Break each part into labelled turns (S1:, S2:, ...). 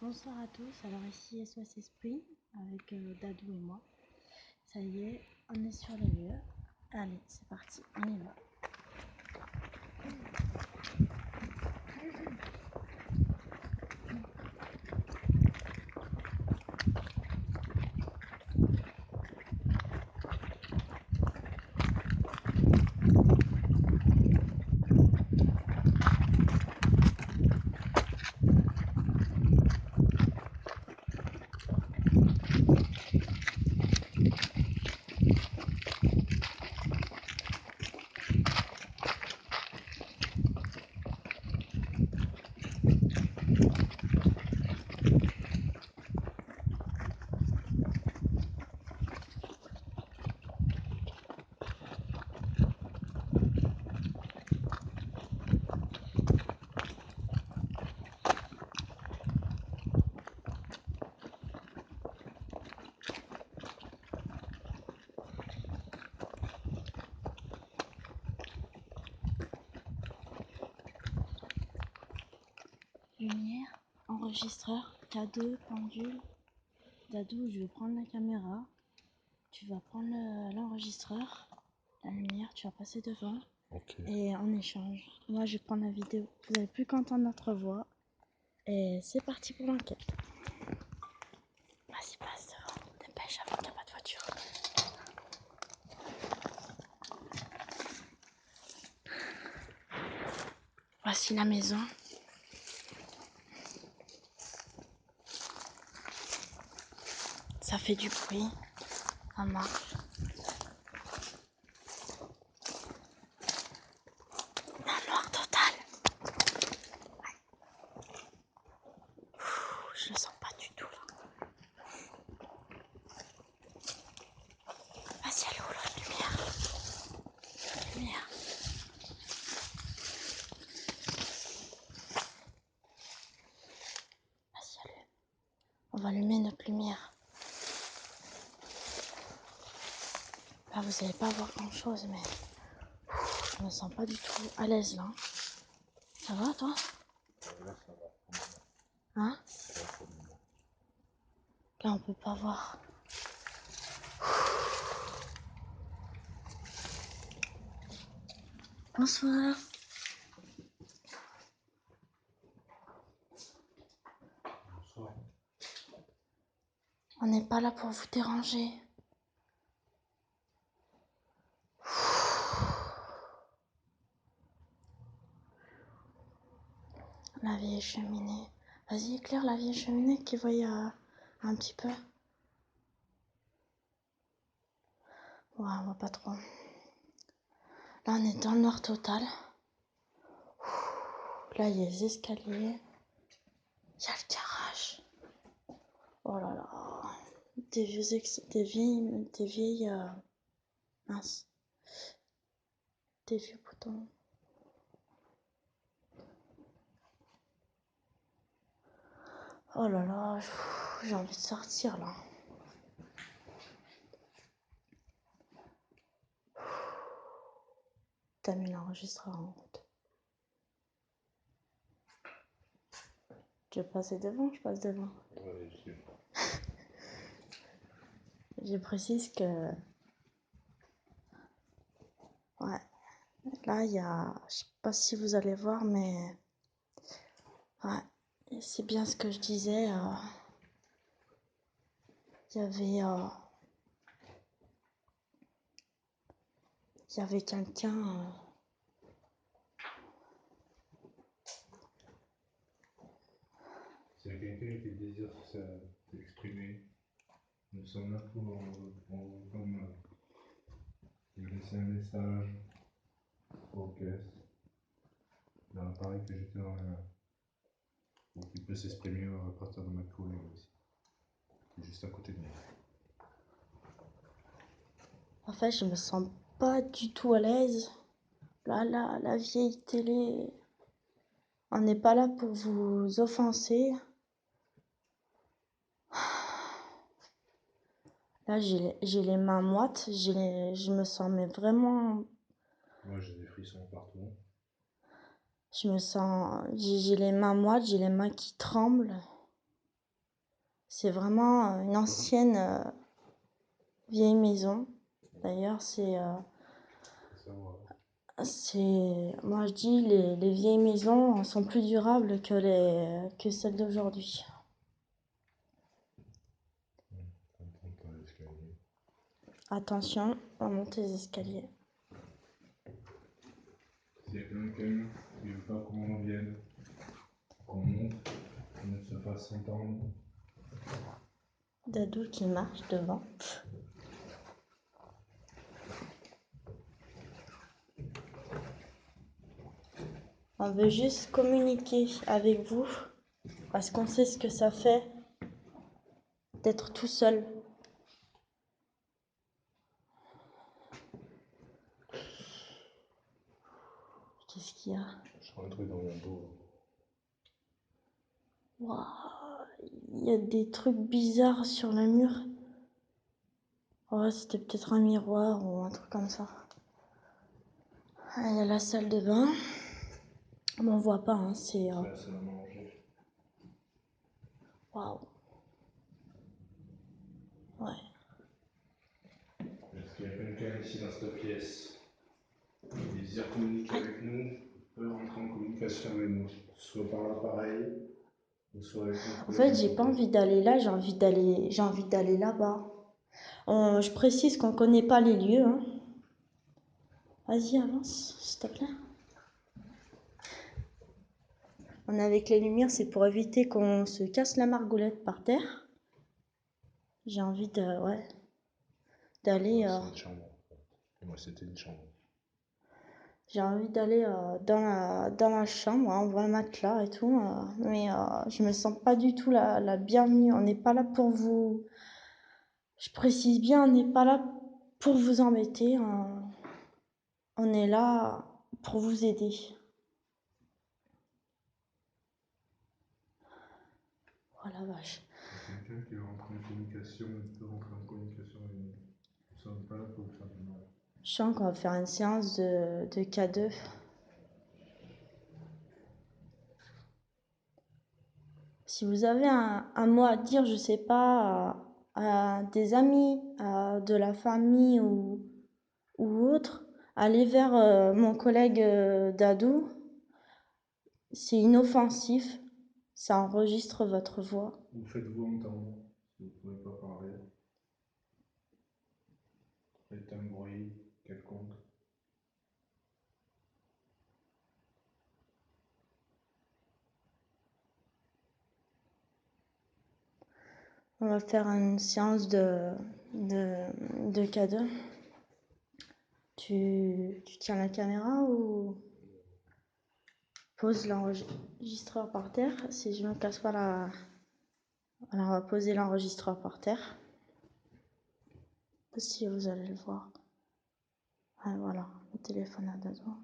S1: Bonsoir à tous, alors ici SOS Esprit avec Dadou et moi. Ça y est, on est sur les lieux. Allez, c'est parti, on y va. Lumière, enregistreur, K2, pendule. Dadou, je vais prendre la caméra. Tu vas prendre l'enregistreur, la lumière, tu vas passer devant.
S2: Ok.
S1: Et on échange. Moi, je vais prendre la vidéo. Vous n'allez plus qu'entendre notre voix. Et c'est parti pour l'enquête. Vas-y, passe devant. Dépêche avant qu'il n'y ait pas de voiture. Voici la maison. Ça fait du bruit. Ça marche. Un noir total. Je le sens pas du tout là. Vas-y, elle est où la lumière? Lumière. Vas-y, allume. On va allumer notre lumière. Là, vous n'allez pas voir grand chose, mais je me sens pas du tout à l'aise là. Ça va, toi?
S2: Là, ça va.
S1: Hein?
S2: Ça va pour le moment.
S1: Là, on peut pas voir. Bonsoir.
S2: Bonsoir.
S1: On n'est pas là pour vous déranger. La vieille cheminée. Vas-y, éclaire la vieille cheminée qui voyait un petit peu. Ouais, on voit pas trop. Là, on est dans le noir total. Là, il y a les escaliers. Il y a le garage. Oh là là. Des vieilles mince. Des vieux boutons. Oh là là, j'ai envie de sortir là. T'as mis l'enregistreur en route. Tu veux passer devant? Je passe devant.
S2: Ouais, je sais.
S1: Je précise que... Ouais. Là, il y a... Je sais pas si vous allez voir, mais... Ouais. C'est bien ce que je disais. Il y avait... Il y avait quelqu'un...
S2: C'est quelqu'un qui désire s'exprimer. Nous sommes là pour comme lui laisser un message aux caisses dans l'appareil que j'étais dans la main. Pour qu'il puisse s'exprimer à partir de ma collègue aussi. Qui est juste à côté de moi.
S1: En fait, je me sens pas du tout à l'aise. Là, la vieille télé... On n'est pas là pour vous offenser. Là, j'ai les mains moites. Je me sens mais vraiment...
S2: Moi, j'ai des frissons partout.
S1: Je me sens... J'ai les mains moites, j'ai les mains qui tremblent. C'est vraiment une ancienne vieille maison. D'ailleurs, moi je dis, les vieilles maisons sont plus durables que celles d'aujourd'hui. Attention, on monte les escaliers.
S2: S'il y a quelqu'un qui ne veut pas qu'on revienne, qu'on monte, qu'on ne se fasse entendre.
S1: Dadou qui marche devant. On veut juste communiquer avec vous parce qu'on sait ce que ça fait d'être tout seul. Qu'est-ce qu'il y a?
S2: Je sens un truc dans mon dos.
S1: Waouh, il y a des trucs bizarres sur le mur. Oh, c'était peut-être un miroir ou un truc comme ça. Ah, il y a la salle de bain. Mais on voit pas, hein, c'est...
S2: C'est la salle à manger.
S1: Waouh. Ouais.
S2: Est-ce qu'il y a quelqu'un ici dans cette pièce qui désire communiquer avec nous, peut rentrer en communication avec nous, soit par l'appareil, ou soit avec nous.
S1: En fait, j'ai pas envie d'aller là, j'ai envie d'aller là-bas. Je précise qu'on connaît pas les lieux, hein. Vas-y, avance, s'il te plaît. On est avec les lumières, c'est pour éviter qu'on se casse la margoulette par terre. J'ai envie d'aller...
S2: C'est une chambre. Et moi, c'était une chambre.
S1: J'ai envie d'aller dans la chambre, hein, on voit le matelas et tout, mais je me sens pas du tout la bienvenue. On n'est pas là pour vous... Je précise bien, on n'est pas là pour vous embêter. On est là pour vous aider. Oh la vache.
S2: Quelqu'un qui veut rentrer en communication, il peut rentrer en communication avec nous. Nous ne sommes pas là pour vous faire du mal.
S1: Je sens qu'on va faire une séance de K2. Si vous avez un mot à dire, je sais pas, à des amis, à de la famille ou autre, allez vers mon collègue Dadou. C'est inoffensif, ça enregistre votre voix.
S2: Vous faites-vous entendre, si vous ne pouvez pas parler. Faites un bruit quelconque.
S1: On va faire une séance de K2. Tu tiens la caméra ou pose l'enregistreur par terre. Si je me casse pas la... Alors on va poser l'enregistreur par terre. Si vous allez le voir. Ah voilà, le téléphone à Dadou.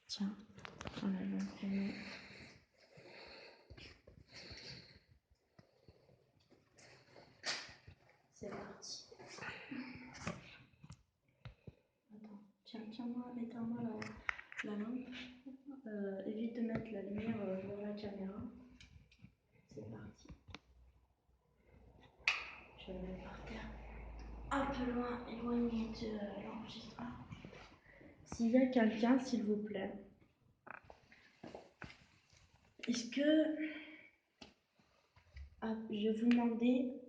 S1: Tiens, on a le premier. C'est parti. Attends, tiens-moi, éteins-moi la lampe. Évite de mettre la lumière vers la caméra. C'est parti. Je vais le mettre par terre. Un peu loin, éloigné de l'enregistreur. S'il y a quelqu'un, s'il vous plaît, est-ce que je vous demandais,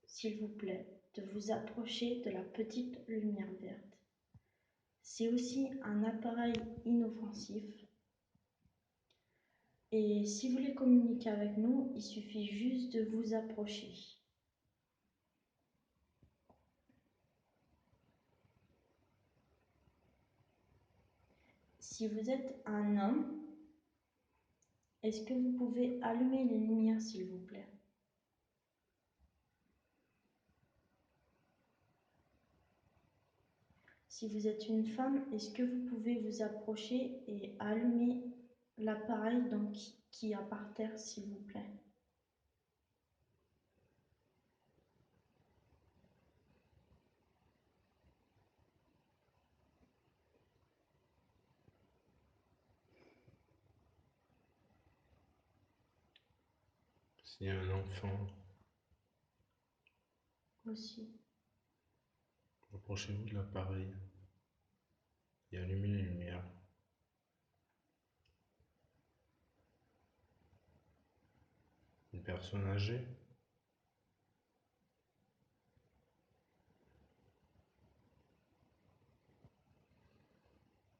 S1: s'il vous plaît, de vous approcher de la petite lumière verte. C'est aussi un appareil inoffensif. Et si vous voulez communiquer avec nous, il suffit juste de vous approcher. Si vous êtes un homme, est-ce que vous pouvez allumer les lumières, s'il vous plaît? Si vous êtes une femme, est-ce que vous pouvez vous approcher et allumer l'appareil qui est par terre, s'il vous plaît?
S2: S'il y a un enfant
S1: aussi.
S2: Approchez-vous de l'appareil et allumez les lumières. Une personne âgée?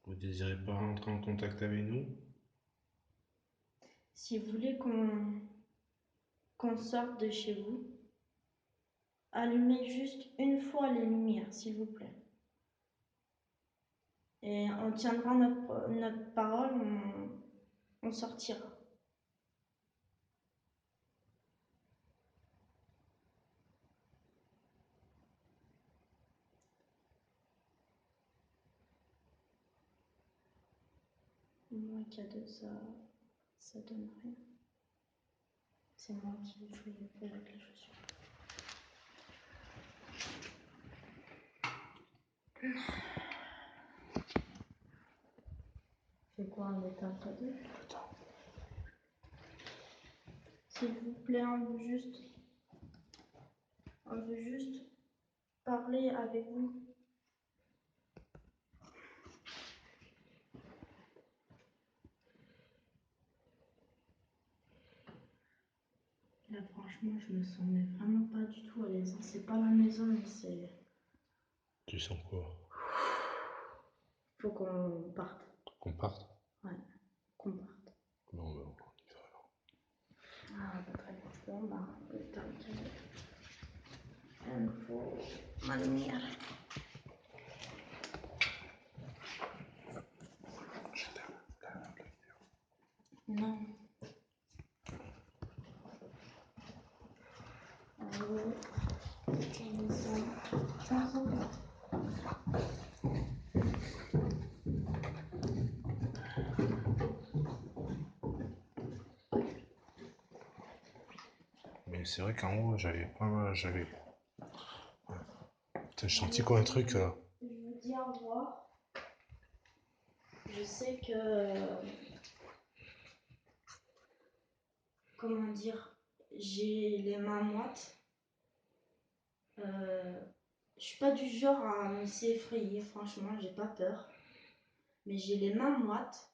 S2: Vous désirez pas rentrer en contact avec nous?
S1: Si vous voulez qu'on sorte de chez vous, allumez juste une fois les lumières, s'il vous plaît. Et on tiendra notre parole, on sortira. Moi, cadeau, ça donne rien. C'est moi qui fais avec les chaussures. C'est quoi un état cadeau? S'il vous plaît, on veut juste parler avec vous. Là, franchement, je me sens mais vraiment pas du tout à l'aise. C'est pas la maison, mais c'est...
S2: Tu sens quoi?
S1: Faut qu'on parte.
S2: Qu'on parte?
S1: Ouais, qu'on parte.
S2: Bon, on y va alors.
S1: Ah, bah, très bien. Bon, bah, putain, il me faut ma lumière. Non.
S2: Mais c'est vrai qu'en haut, J'ai senti quoi un truc là?
S1: Je vous dis au revoir. Je sais que... comment dire? J'ai les mains moites. Je suis pas du genre à me laisser effrayer, franchement, j'ai pas peur. Mais j'ai les mains moites.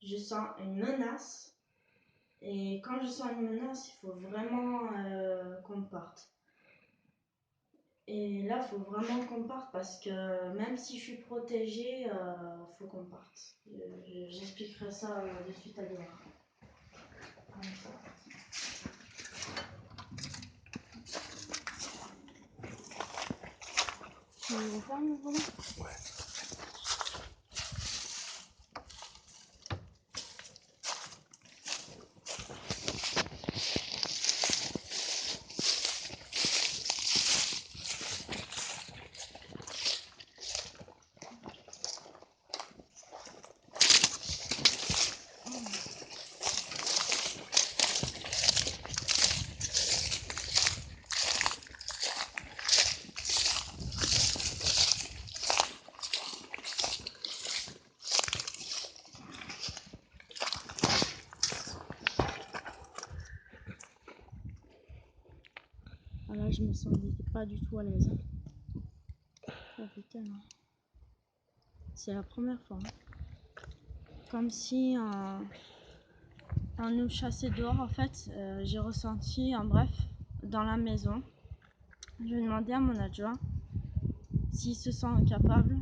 S1: Je sens une menace. Et quand je sens une menace, il faut vraiment qu'on parte. Et là, il faut vraiment qu'on parte parce que même si je suis protégée, faut qu'on parte. J'expliquerai ça de suite à Léa. Comme ça. Tu veux faire le volant?
S2: Ouais.
S1: Ah là, je me sens pas du tout à l'aise. Oh putain. C'est la première fois. Comme si on nous chassait dehors, en fait. J'ai ressenti, en bref, dans la maison. Je vais demander à mon adjoint s'il se sent capable.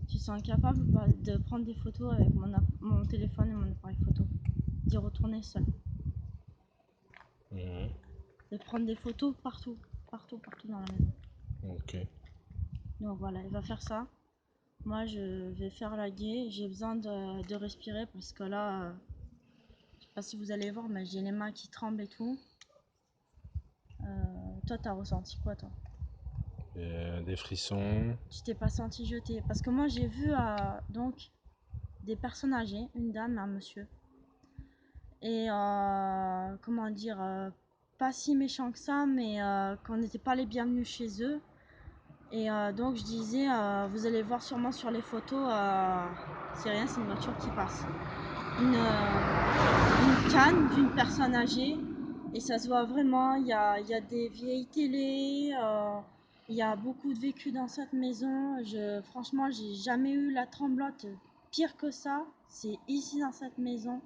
S1: Tu te sens capable ou pas de prendre des photos avec mon téléphone et mon appareil photo, d'y retourner seul. De prendre des photos partout dans la maison.
S2: Ok.
S1: Donc voilà, il va faire ça. Moi, je vais faire la guet. J'ai besoin de respirer parce que là, je sais pas si vous allez voir, mais j'ai les mains qui tremblent et tout. Toi, t'as ressenti quoi, toi?
S2: Des frissons.
S1: Tu t'es pas senti jeter? Parce que moi, j'ai vu donc des personnes âgées, une dame et un monsieur. Et comment dire, pas si méchant que ça, mais qu'on n'était pas les bienvenus chez eux. Et donc je disais, vous allez voir sûrement sur les photos, c'est rien, c'est une voiture qui passe. Une canne d'une personne âgée Et ça se voit vraiment, il y a des vieilles télés, il y a beaucoup de vécu dans cette maison. Franchement, j'ai jamais eu la tremblote pire que ça. C'est ici dans cette maison.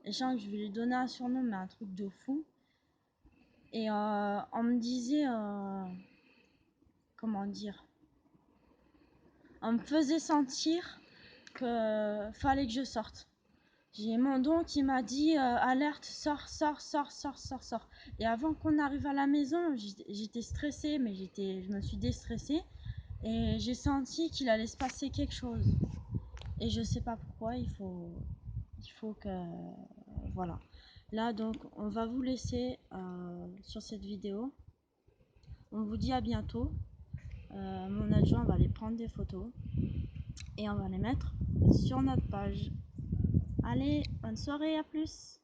S1: Et je sens que je vais lui donner un surnom, mais un truc de fou. Et on me disait, comment dire, on me faisait sentir que fallait que je sorte. J'ai mon don qui m'a dit alerte, sors, sors, sors, sors, sors, sors. Et avant qu'on arrive à la maison, j'étais stressée, mais je me suis déstressée et j'ai senti qu'il allait se passer quelque chose. Et je sais pas pourquoi, il faut que voilà. Là donc, on va vous laisser sur cette vidéo. On vous dit à bientôt. Mon adjoint va aller prendre des photos et on va les mettre sur notre page. Allez, bonne soirée, à plus.